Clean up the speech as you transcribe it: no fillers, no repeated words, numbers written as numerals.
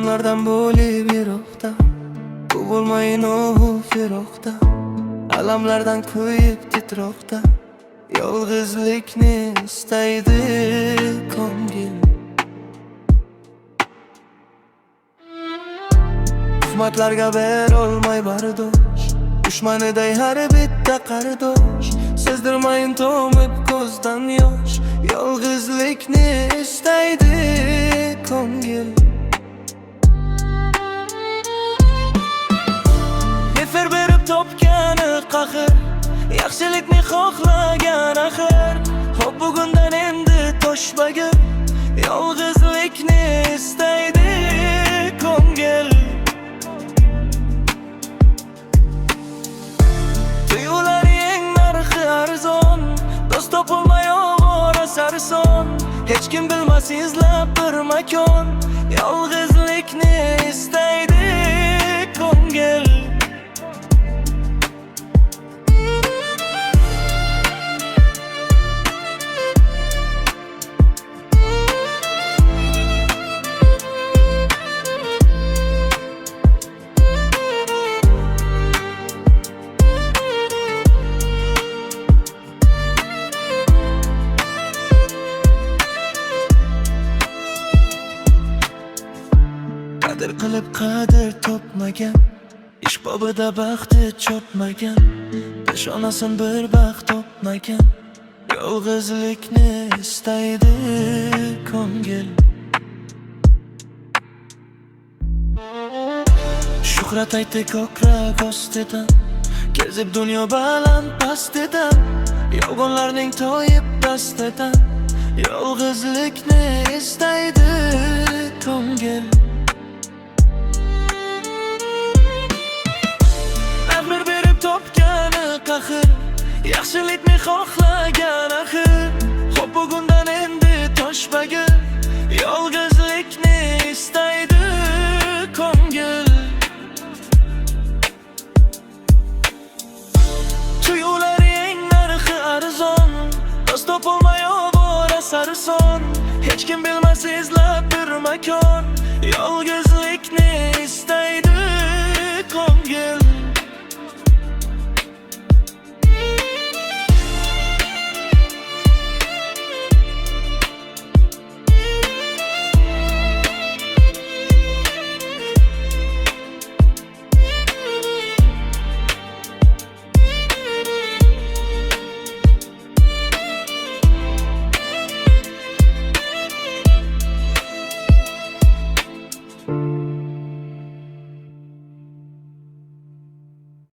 Odamlardan bo'lib yiroqda, bu bo'lmayin u firoqda, alamlardan kuyib titroqda, yolg'izlikni istaydi ko'ngil. Tuhmatlarga berolmay bardosh, dushmaniday har bitta qardosh, sezdirmayin to'mib ko'zdan yosh, yolg'izlikni istaydi ko'ngil. Nefer berib topgani qahr, yaxshilikni xohlagan axir, hop bugundan endi toshbagir, yolg'izlikni istaydi ko'ngil. Tuyularning narxi arzon, do'st topilmay ovora sarson, hech kim bilmas izlab bir makon, yolg'izlikni istaydi ko'ngil. Qadr qilib qadr topmagan, ish bobida baxti chopmagan, peshonasin bir baxt topmagan, yolg'izlikni istaydi ko'ngil. Shuhrat aytdi ko'krak ostidan, kezib dunyo baland pastidan, yolg'onlarning to'yib dastidan, yolg'izlikni istaydi ko'ngil. Mehr berib topgani qahr, yaxshilikni xohlagan axir, hop bugundan endi toshbagir, yolg'izlikni istaydi ko'ngil. Tuyularning narxi arzon, do'st topilmay ovora sarson, hech kim bilmas izlab bir makon, yolg'izlikni